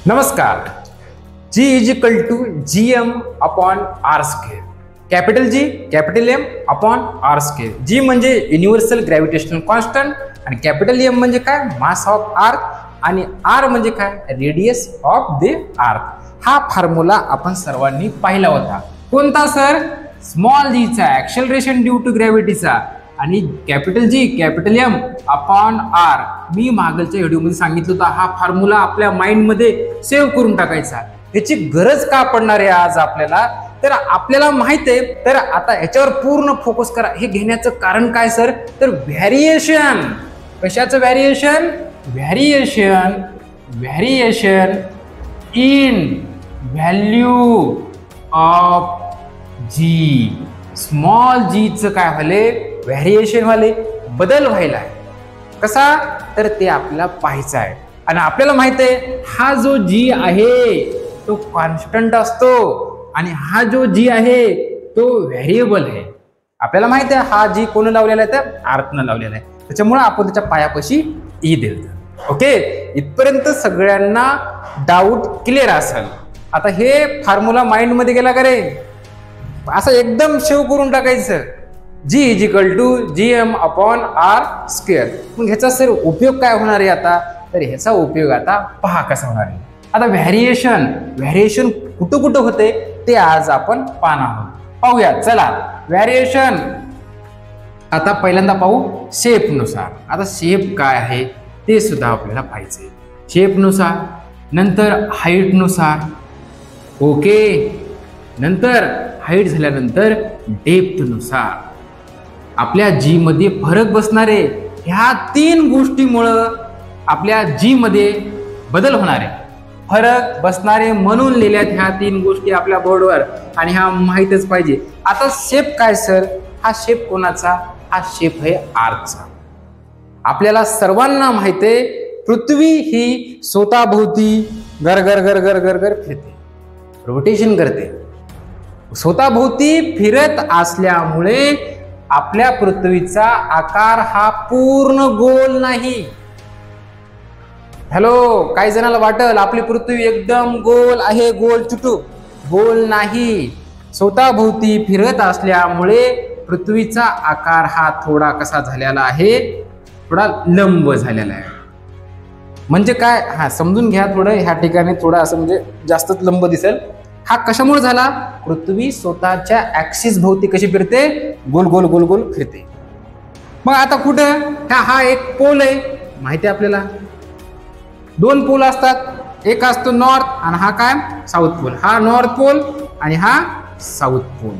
नमस्कार. G is equal to gm upon r square. Capital G capital M upon r square. G म्हणजे universal gravitational constant आणि capital M म्हणजे काय, mass of earth आणि r म्हणजे काय, radius of the earth. हा formula आपण सर्वांनी पाहिला होता. कोणता सर? स्मॉल g चा ऍक्सेलरेशन ड्यू टू ग्रॅव्हिटीचा आणि capital G capital M upon r. मी मागच्या व्हिडिओमध्ये सांगितलं होतं हा फॉर्म्युला आपल्या माइंड मध्ये सेव्ह करून टाकायचा. याची गरज का पडणार आहे आज आपल्याला, तर आपल्याला माहित आहे. तर आता याच्यावर पूर्ण फोकस करा. हे घेण्याचं कारण काय सर, तर व्हॅरिएशन. कशाचं variation? Variation in value of G. Small g चं काय व्हाले, व्हॅरिएशन वाले बदल व्हायला आहे. कसा, तर ते आपल्याला पाहायचं आहे. आणि आपल्याला माहित आहे हा जो G आहे तो कॉन्स्टंट असतो आणि हा जो G आहे तो व्हेरिएबल आहे. आपल्याला माहित आहे हा G कोण लावलेला आहे, तर अर्थनं लावलेला आहे. त्याच्यामुळे आपण त्याच्या पायापाशी E दिलं. ओके, इथपर्यंत सगळ्यांना डाऊट क्लिअर असेल. आता हे फॉर्म्युला माइंड मध्ये गेला का रे, असं एकदम सेव्ह करून टाकायचं. G is equal to gm upon r square. मग ह्याचा सर उपयोग काय होणार आहे आता, तर ह्याचा उपयोग आता पहा कसा होणार आहे. आता व्हॅरिएशन कुठं कुठं होते ते आज आपण पाहणार आहोत. पाहूया चला. व्हॅरिएशन आता पहिल्यांदा पाहू शेप नुसार. आता शेप काय आहे ते सुद्धा आपल्याला पाहायचंय. शेप नुसार, नंतर हाईट नुसार. ओके, नंतर हाईट झाल्यानंतर डेप्थ नुसार आपल्या G मध्ये फरक बसणारे. ह्या तीन गोष्टीमुळं आपल्या G मध्ये बदल होणार आहे. फरक बसणारे म्हणून लिहिल्यात ह्या तीन गोष्टी आपल्या बोर्डवर आणि ह्या माहीतच पाहिजे. आता शेप काय सर, हा शेप कोणाचा, हा शेप आहे आर्थचा. आपल्याला सर्वांना माहित आहे पृथ्वी ही स्वतःभोवती गरगर गरगर गरगर फिरते, रोटेशन करते. स्वतःभोवती फिरत असल्यामुळे आपल्या पृथ्वीचा आकार हा पूर्ण गोल नाही. हॅलो, काही जणांना वाटेल आपली पृथ्वी एकदम गोल आहे, गोल चुटू. गोल नाही. स्वतःभोवती फिरत असल्यामुळे पृथ्वीचा आकार हा थोडा कसा झालेला आहे, थोडा लंब झालेला आहे. म्हणजे काय, हा समजून घ्या थोडं. ह्या ठिकाणी थोडा असं म्हणजे जास्तच लंब दिसेल. हा कशामुळे झाला, पृथ्वी स्वतःच्या ऍक्सिस भोवती कशी फिरते, गोल गोल गोल गोल फिरते. मग आता कुठं हा एक पोल आहे, माहिती आहे आपल्याला. दोन पोल असतात, एक असतो नॉर्थ आणि हा काय, साऊथ पोल. हा नॉर्थ पोल आणि हा साऊथ पोल.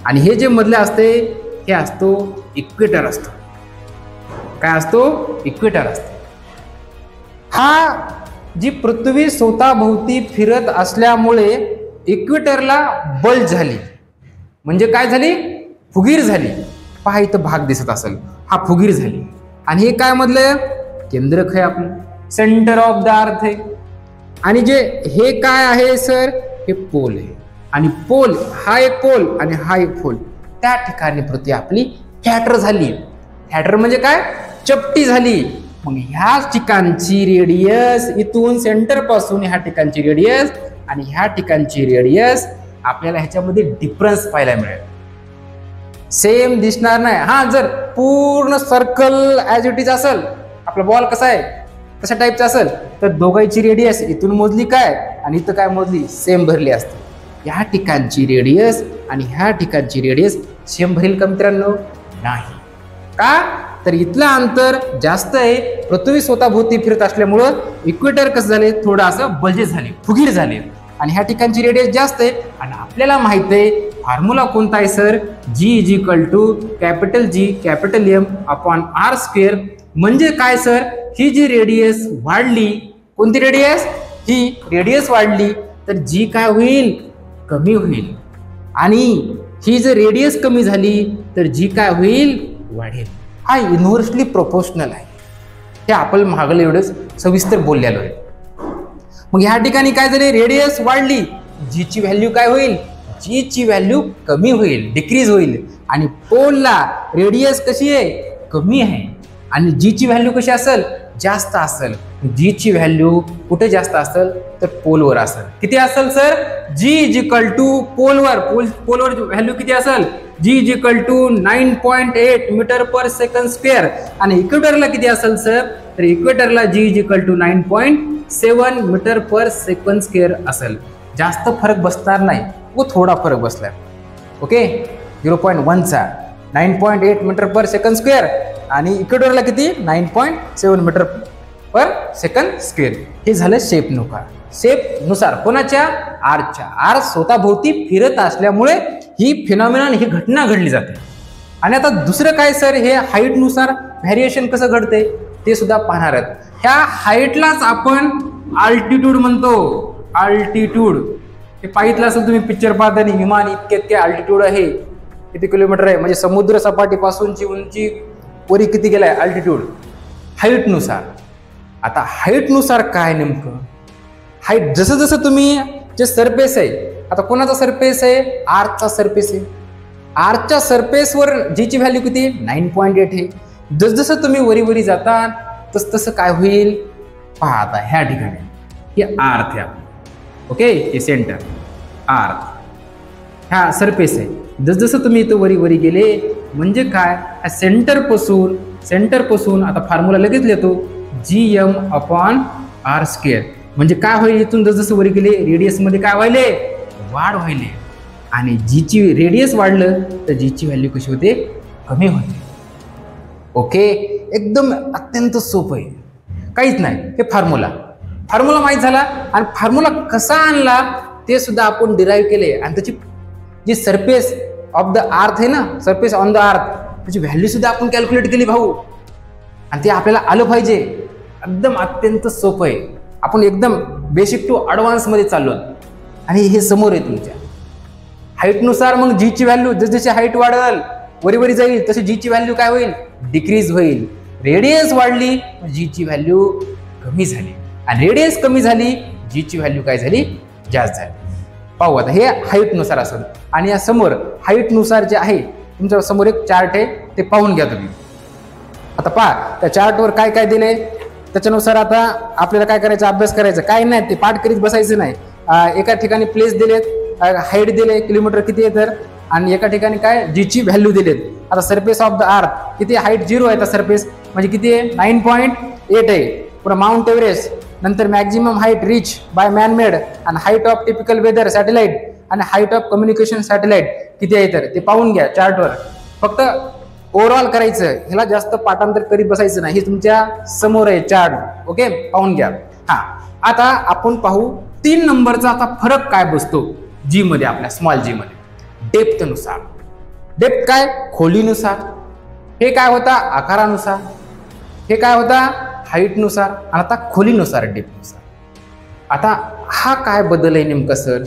आणि हे जे मधले असते हे असतो इक्वेटर असतो. काय असतो, इक्वेटर असतो. हा जी पृथ्वी स्वतःभोवती फिरत असल्यामुळे इक्वेटरला बल्ज झाली. म्हणजे काय झाली, फुगीर झाली. पहा इथं भाग दिसत असेल, हा फुगीर झाली. आणि हे काय मधलं, केंद्रक आहे आपलं, सेंटर ऑफ द अर्थ आहे. आणि जे हे काय आहे सर, हे पोल आहे. आणि पोल, हा एक पोल आणि हा एक पोल, त्या ठिकाणी पृथ्वी आपली फ्लॅटर झाली. फ्लॅटर म्हणजे काय, चपटी झाली. मग ह्या ठिकाणची रेडियस, इथून सेंटर पासून ह्या ठिकाणची रेडियस आणि ह्या ठिकाणची रेडियस आपल्याला ह्याच्यामध्ये डिफरन्स पाहायला मिळेल. सेम दिसणार नाही. हा जर पूर्ण सर्कल ऍज इट इज असेल, आपला बॉल कसा आहे तशा टाईपचा असेल, तर दोघांची रेडियस इथून मोजली काय आणि इथं काय मोजली, सेम भरली असते. ह्या ठिकाणची रेडियस आणि ह्या ठिकाणची रेडियस सेम भरेल का मित्रांनो, नाही. का, तर इथलं अंतर जास्त आहे. पृथ्वी स्वतःभोवती फिरत असल्यामुळं इक्वेटर कसं झाले, थोडं असं बल्जे झाले, फुगीर झाले. आणि ह्या ठिकाणची रेडियस जास्त आहे. आणि आपल्याला माहित आहे फॉर्म्युला कोणता आहे sir, G is equal to capital G capital M upon r square. म्हणजे काय सर, ही जी रेडियस वाढली, कोणती रेडियस, ही रेडियस वाढली तर G काय होईल, कमी होईल. आणि ही जर रेडियस कमी झाली तर G काय होईल, वाढेल. हा इन्व्हर्सली प्रोपोर्शनल आहे. हे आपण मागलं एवढंच सविस्तर बोललेलो आहे. मग ह्या ठिकाणी काय झाले, रेडियस वाढली, G ची व्हॅल्यू काय होईल, G ची व्हॅल्यू कमी होईल, डिक्रीज होईल. आणि पोलला रेडियस कशी आहे, कमी आहे. आणि G ची व्हॅल्यू कशी असेल, जास्त असेल. जी ची व्हॅल्यू कुठे जास्त असेल तर पोलवर असेल. किती असेल sir? G is equal to पोलवर व्हॅल्यू किती असेल? G is equal to 9.8 metre per second square. आणि इक्वेटरला किती असेल सर? तर इक्वेटरला g is equal to 9.7 metre per second square असेल. जास्त फरक बसणार नाही, व थोडा फरक बसलाय. ओके, 0.1चा 9.8 मीटर पर सेकंड स्क्वेअर आणि इक्वेटरला किती? 9.7 मीटर पर सेकंड स्क्वेअर. हे झालं शेपनुसार कोणाच्या? आर्चच्या. आर्च स्वतःभोवती फिरत असल्यामुळे ही फिनॉमिनॉन ही घटना घडली जाते. आणि आता दुसरं काय सर? हे हाईटनुसार व्हॅरिएशन कसं घडते ते सुद्धा पाहणार आहेत. ह्या हाईटलाच आपण अल्टिट्यूड म्हणतो. अल्टिट्यूड हे पाहितलं असेल तुम्ही पिक्चर पाहताना, विमान इतके अल्टिट्यूड आहे, किती किलोमीटर आहे, म्हणजे समुद्र सपाटीपासूनची उंची वरी किती गेलाय अल्टिट्यूड हाईटनुसार. आता हाईटनुसार काय नेमकं? हाईट जसं जसं तुम्ही जे सरफेस आहे, आता कोणाचा सरफेस आहे? आर्चचा सरफेस आहे. आर्चच्या सरफेसवर जीची व्हॅल्यू किती? 9.8 आहे. जसजसं तुम्ही वरी जाता तस तसं काय होईल पहा. आता ह्या ठिकाणी हे आर्थ आहे. ओके, हे सेंटर आर्थ ह्या सरफेस आहे. जसजसं तुम्ही इथं वरी गेले म्हणजे काय? सेंटर पासून आता फॉर्म्युला लगेच लिहितो, GM/r². म्हणजे काय होईल? इथून जसजसं वरी गेले रेडियस मध्ये काय व्हायले? वाढ व्हायले. आणि जीची रेडियस वाढलं तर जीची व्हॅल्यू कशी होते? कमी होते. ओके, एकदम अत्यंत सोपं आहे, काहीच नाही. हे फॉर्म्युला माहीत झाला. आणि फॉर्म्युला कसा आणला ते सुद्धा आपण डिराईव्ह केले. आणि त्याची जी सरफेस ऑफ द अर्थ आहे ना, सरफेस ऑन द अर्थ, त्याची व्हॅल्यू सुद्धा आपण कॅल्क्युलेट केली भाऊ. आणि ते आपल्याला आलं पाहिजे. एकदम अत्यंत सोपं आहे. आपण एकदम बेसिक टू ॲडव्हान्स मध्ये चाललो. आणि हे समोर आहे तुमच्या. हाईटनुसार मग जीची व्हॅल्यू जसजशी हाईट वाढेल वरी जाईल तशी जीची व्हॅल्यू काय होईल? डिक्रीज होईल. रेडियस वाढली जीची व्हॅल्यू कमी झाली. आणि रेडियस कमी झाली जीची व्हॅल्यू काय झाली? जास्त झाली. पाहू आता हे हाईटनुसार असेल. आणि या समोर हाईटनुसार जे आहे तुमच्या समोर एक चार्ट आहे, ते पाहून घ्या तुम्ही. आता पहा त्या चार्टवर काय काय दिलंय, त्याच्यानुसार आता आपल्याला काय करायचं? अभ्यास करायचा. काय नाही ते पाठ करीत बसायचं नाही. एका ठिकाणी प्लेस दिलेत, हाईट दिले किलोमीटर किती आहे तर, आणि एका ठिकाणी काय? जीची व्हॅल्यू दिलेत. आता सरफेस ऑफ द अर्थ किती? हाईट 0 आहे. सरफेस म्हणजे किती आहे? 9.8 आहे. पुन्हा माउंट एव्हरेस्ट, नंतर maximum height reach by man made, आणि height of typical weather satellite, आणि हाईट ऑफ कम्युनिकेशन सॅटेलाइट किती आहे तर ते पाहून घ्या चार्टवर. फक्त ओव्हरऑल करायचं, ह्याला जास्त पाठांतर करीत बसायचं नाही. हे तुमच्या समोर आहे चार्ट. ओके, पाहून घ्या. आता आपण पाहू 3 नंबरचा आता फरक काय बसतो जी मध्ये, आपल्या स्मॉल जी मध्ये. डेप्थनुसार. डेप्थ काय? खोलीनुसार. हे काय होता? आकारानुसार. हे काय होता? हाईटनुसार. आणि आता खोलीनुसार, डेप्थनुसार. आता हा काय बदल आहे नेमका सर?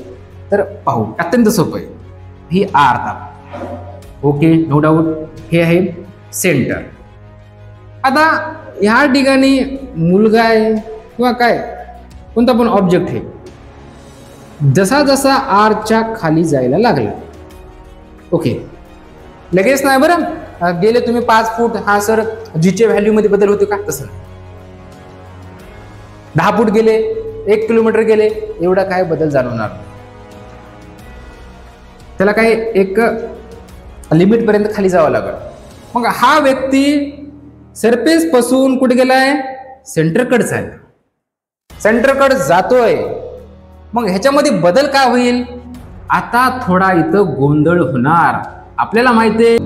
तर पाहू, अत्यंत सोपं आहे. ही अर्थ. Okay, no doubt. हे आहे सेंटर. आता ह्या ठिकाणी मुलगा आहे किंवा काय कोणता पण ऑब्जेक्ट आहे, जसा जसा आरच्या खाली जायला लागला. ओके, लगेच नाही बरं. गेले तुम्ही 5 फूट, हा सर जीच्या व्हॅल्यू मध्ये बदल होतो का? तसं 10 फूट गेले, 1 किलोमीटर गेले, एवढा काय बदल जाणवणार? त्याला काय एक लिमिट पर्यंत खाली जावं लागेल. मग हा व्यक्ती सरफेस पासून कुठे गेलाय? सेंटरकडे जायला. सेंटरकडे जातोय. मग ह्याच्यामध्ये बदल काय होईल? आता थोडा इथं गोंधळ होणार. आपल्याला माहिती आहे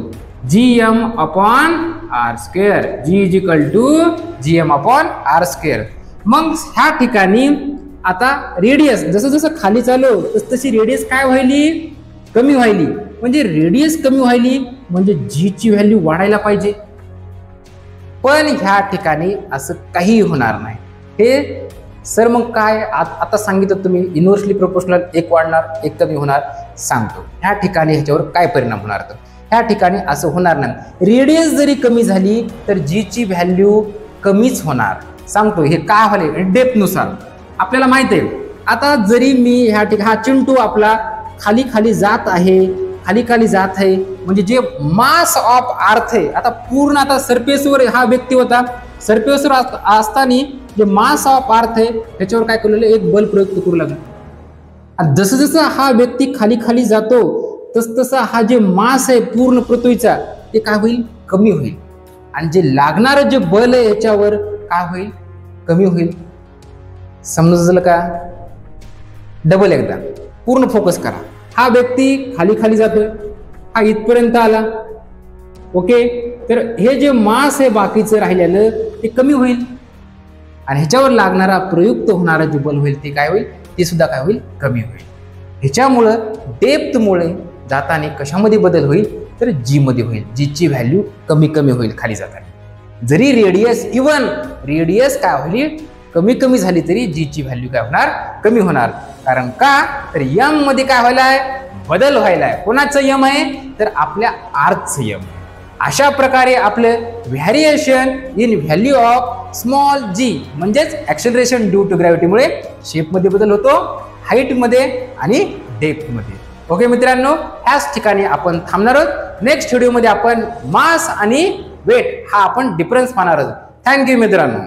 GM/r², G is equal to GM/r². मग ह्या ठिकाणी आता रेडियस जसं जसं खाली चालू तशी रेडियस काय व्हायली? कमी व्हायली. म्हणजे रेडियस कमी व्हायली म्हणजे जी ची व्हॅल्यू वाढायला पाहिजे. पण ह्या ठिकाणी असं काही होणार नाही. हे सर मग काय आता सांगितलं तुम्ही, इन्व्हर्सली प्रोपोर्शनल, एक वाढणार एक कमी होणार. सांगतो ह्या ठिकाणी ह्याच्यावर काय परिणाम होणार. तर ह्या ठिकाणी असं होणार नाही. रेडियस जरी कमी झाली तर जी ची व्हॅल्यू कमीच होणार. सांगतो हे काय व्हायले डेप्थनुसार. आपल्याला माहिती आहे आता जरी मी ह्या ठिकाणी हा चिंटू आपला खाली खाली जात आहे, खाली खाली जात आहे, म्हणजे जे मास ऑफ अर्थ आहे. आता पूर्ण आता सरफेसवर हा व्यक्ती होता, सरफेसवर असताना जे मास ऑफ अर्थ आहे त्याच्यावर काय केलेलं एक बल प्रयुक्त करू लागलं. आणि जसं जसं हा व्यक्ती खाली खाली जातो तसं हा जे मास आहे पूर्ण पृथ्वीचा ते काय होईल, कमी होईल. आणि जे लागणारं जे बल आहे याच्यावर काय होईल, कमी होईल. समजलं का? डबल एकदा पूर्ण फोकस करा. हा व्यक्ती खाली खाली जातोय, हा इथपर्यंत आला. ओके, तर हे जे मास आहे बाकीचं राहिलेलं ते कमी होईल आणि ह्याच्यावर लागणारा प्रयुक्त होणारा जे बल होईल ते काय होईल, ते सुद्धा काय होईल, कमी होईल. ह्याच्यामुळं डेप्थमुळे जाताना कशामध्ये बदल होईल तर जी मध्ये होईल. जीची व्हॅल्यू कमी कमी होईल खाली जाताना. जरी रेडियस काय होईल, कमी कमी झाली तरी जीची व्हॅल्यू काय होणार, कमी होणार. कारण का तर यम मध्ये काय व्हायलाय, बदल व्हायलाय. कोणाचं यम आहे तर आपल्या आर्थचं यम. अशा प्रकारे आपलं variation in value of small g म्हणजेच ऍक्सेलरेशन ड्यू टू ग्रॅव्हिटीमुळे शेपमध्ये बदल होतो, हाईटमध्ये आणि डेप्थमध्ये. ओके मित्रांनो, ह्याच ठिकाणी आपण थांबणार आहोत. नेक्स्ट व्हिडिओमध्ये आपण मास आणि वेट हा आपण डिफरन्स पाहणार आहोत. थँक्यू मित्रांनो.